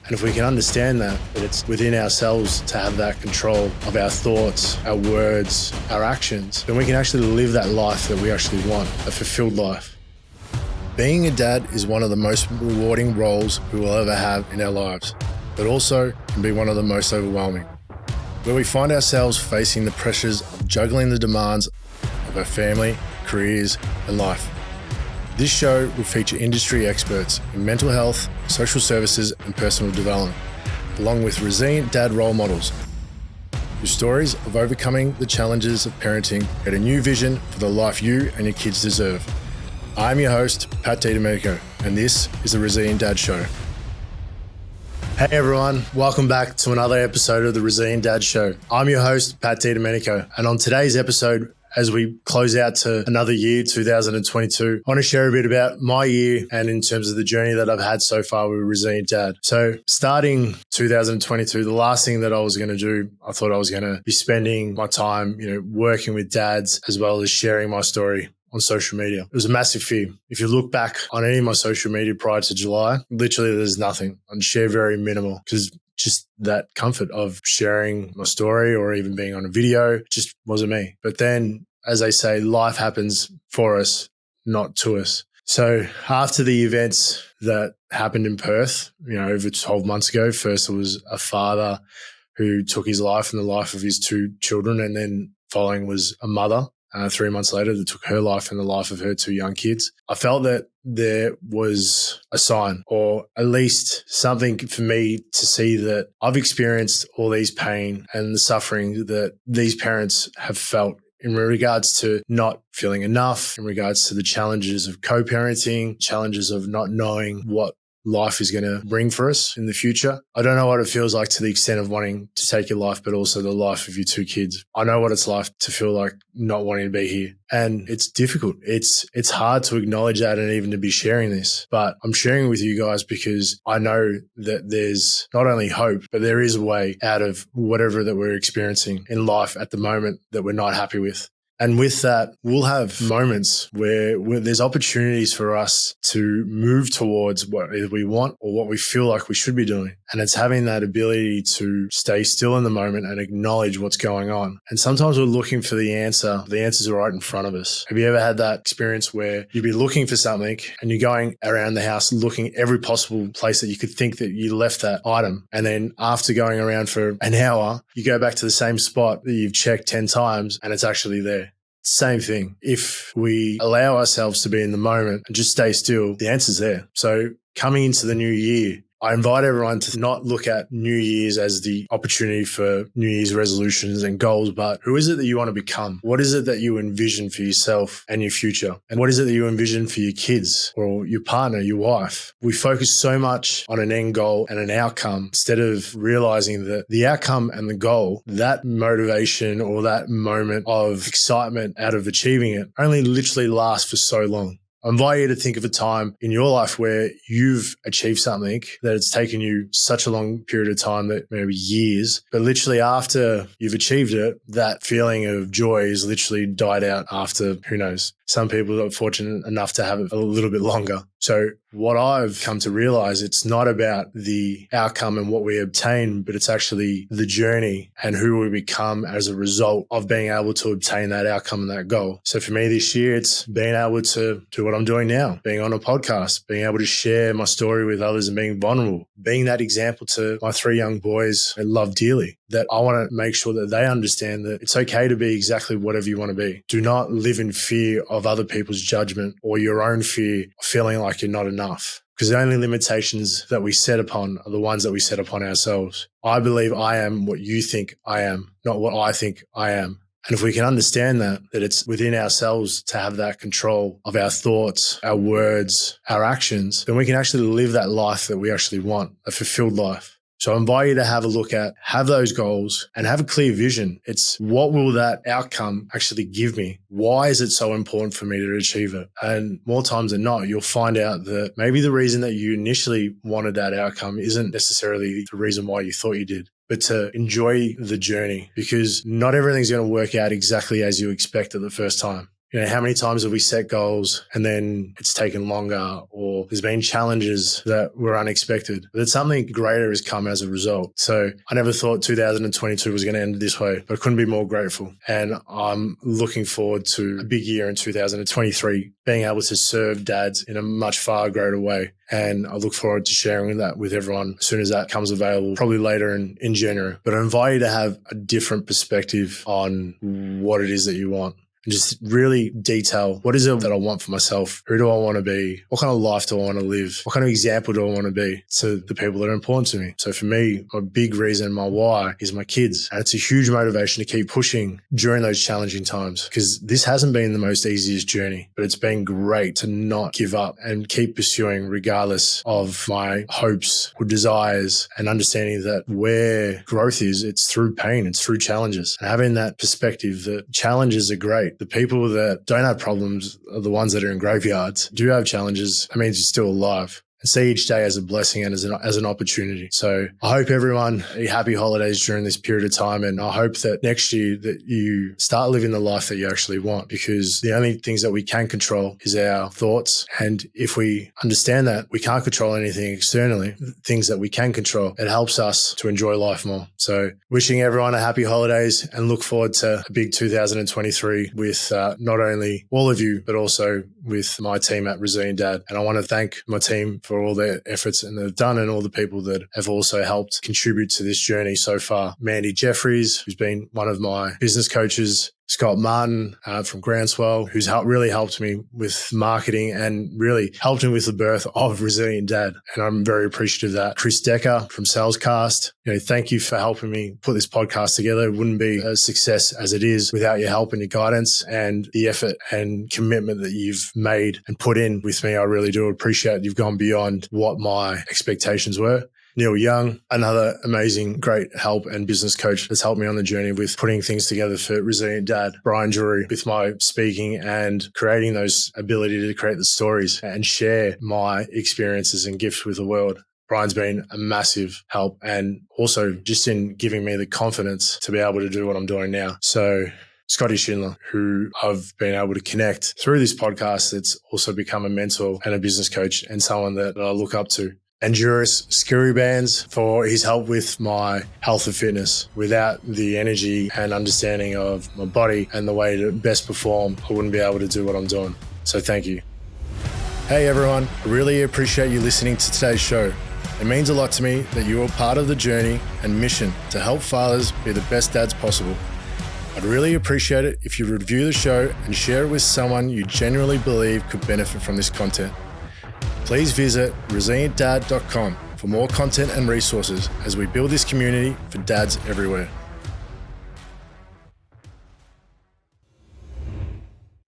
And if we can understand that it's within ourselves to have that control of our thoughts, our words, our actions, then we can actually live that life that we actually want, a fulfilled life. Being a dad is one of the most rewarding roles we will ever have in our lives, but also can be one of the most overwhelming, where we find ourselves facing the pressures of juggling the demands of our family, careers, and life. This show will feature industry experts in mental health, social services, and personal development, along with resilient dad role models whose stories of overcoming the challenges of parenting get a new vision for the life you and your kids deserve. I'm your host, Pat DiDomenico, and this is the Resilient Dad Show. Hey everyone, welcome back to another episode of the Resilient Dad Show. I'm your host, Pat DiDomenico, and on today's episode, as we close out to another year, 2022, I want to share a bit about my year and in terms of the journey that I've had so far with Resilient Dad. So starting 2022, the last thing that I was going to do, I thought I was going to be spending my time, working with dads as well as sharing my story on social media. It was a massive fear. If you look back on any of my social media prior to July, literally there's nothing. I'd share very minimal because just that comfort of sharing my story or even being on a video just wasn't me. But then, as they say, life happens for us, not to us. So after the events that happened in Perth, over 12 months ago, first it was a father who took his life and the life of his two children, and then following was a mother 3 months later that took her life and the life of her two young kids. I felt that there was a sign, or at least something for me to see that I've experienced all these pain and the suffering that these parents have felt in regards to not feeling enough, in regards to the challenges of co-parenting, challenges of not knowing what life is going to bring for us in the future. I don't know what it feels like to the extent of wanting to take your life, but also the life of your two kids. I know what it's like to feel like not wanting to be here. And it's difficult. It's hard to acknowledge that and even to be sharing this. But I'm sharing with you guys because I know that there's not only hope, but there is a way out of whatever that we're experiencing in life at the moment that we're not happy with. And with that, we'll have moments where there's opportunities for us to move towards what either we want or what we feel like we should be doing. And it's having that ability to stay still in the moment and acknowledge what's going on. And sometimes we're looking for the answer. The answer's right in front of us. Have you ever had that experience where you'd be looking for something and you're going around the house looking every possible place that you could think that you left that item? And then after going around for an hour, you go back to the same spot that you've checked 10 times and it's actually there. Same thing. If we allow ourselves to be in the moment and just stay still, the answer's there. So coming into the new year, I invite everyone to not look at New Year's as the opportunity for New Year's resolutions and goals, but who is it that you want to become? What is it that you envision for yourself and your future? And what is it that you envision for your kids or your partner, your wife? We focus so much on an end goal and an outcome instead of realizing that the outcome and the goal, that motivation or that moment of excitement out of achieving it only literally lasts for so long. I invite you to think of a time in your life where you've achieved something that it's taken you such a long period of time, that maybe years, but literally after you've achieved it, that feeling of joy is literally died out after, who knows, some people are fortunate enough to have it a little bit longer. So what I've come to realize, it's not about the outcome and what we obtain, but it's actually the journey and who we become as a result of being able to obtain that outcome and that goal. So for me this year, it's being able to do what I'm doing now, being on a podcast, being able to share my story with others and being vulnerable, being that example to my three young boys I love dearly, that I want to make sure that they understand that it's okay to be exactly whatever you want to be. Do not live in fear of other people's judgment or your own fear of feeling like you're not enough, because the only limitations that we set upon are the ones that we set upon ourselves. I believe I am what you think I am, not what I think I am. And if we can understand that it's within ourselves to have that control of our thoughts, our words, our actions, then we can actually live that life that we actually want, a fulfilled life. So I invite you to have a look at, have those goals and have a clear vision. It's what will that outcome actually give me? Why is it so important for me to achieve it? And more times than not, you'll find out that maybe the reason that you initially wanted that outcome isn't necessarily the reason why you thought you did, but to enjoy the journey, because not everything's going to work out exactly as you expect at the first time. How many times have we set goals and then it's taken longer, or there's been challenges that were unexpected, but something greater has come as a result. So I never thought 2022 was going to end this way, but I couldn't be more grateful. And I'm looking forward to a big year in 2023, being able to serve dads in a much far greater way. And I look forward to sharing that with everyone as soon as that comes available, probably later in January. But I invite you to have a different perspective on what it is that you want. And just really detail, what is it that I want for myself? Who do I want to be? What kind of life do I want to live? What kind of example do I want to be to the people that are important to me? So for me, my big reason, my why, is my kids. And it's a huge motivation to keep pushing during those challenging times, because this hasn't been the most easiest journey, but it's been great to not give up and keep pursuing regardless of my hopes or desires, and understanding that where growth is, it's through pain, it's through challenges. And having that perspective that challenges are great. The people that don't have problems are the ones that are in graveyards. Do have challenges, that means you're still alive. And see each day as a blessing and as an opportunity. So I hope everyone happy holidays during this period of time. And I hope that next year that you start living the life that you actually want, because the only things that we can control is our thoughts. And if we understand that we can't control anything externally, things that we can control, it helps us to enjoy life more. So wishing everyone a happy holidays, and look forward to a big 2023 with not only all of you, but also with my team at Resilient Dad. And I want to thank my team for all their efforts and they've done, and all the people that have also helped contribute to this journey so far. Mandy Jeffries, who's been one of my business coaches, Scott Martin from Groundswell, who's really helped me with marketing and really helped me with the birth of Resilient Dad. And I'm very appreciative of that. Chris Decker from Salescast, thank you for helping me put this podcast together. It wouldn't be a success as it is without your help and your guidance and the effort and commitment that you've made and put in with me. I really do appreciate it. You've gone beyond what my expectations were. Neil Young, another amazing, great help and business coach that's helped me on the journey with putting things together for Resilient Dad. Brian Drury with my speaking and creating those ability to create the stories and share my experiences and gifts with the world. Brian's been a massive help, and also just in giving me the confidence to be able to do what I'm doing now. So Scotty Schindler, who I've been able to connect through this podcast, that's also become a mentor and a business coach and someone that I look up to. Endurus Skiri Bands for his help with my health and fitness. Without the energy and understanding of my body and the way to best perform, I wouldn't be able to do what I'm doing. So thank you. Hey everyone, I really appreciate you listening to today's show. It means a lot to me that you are part of the journey and mission to help fathers be the best dads possible. I'd really appreciate it if you review the show and share it with someone you genuinely believe could benefit from this content. Please visit resilientdad.com for more content and resources as we build this community for dads everywhere.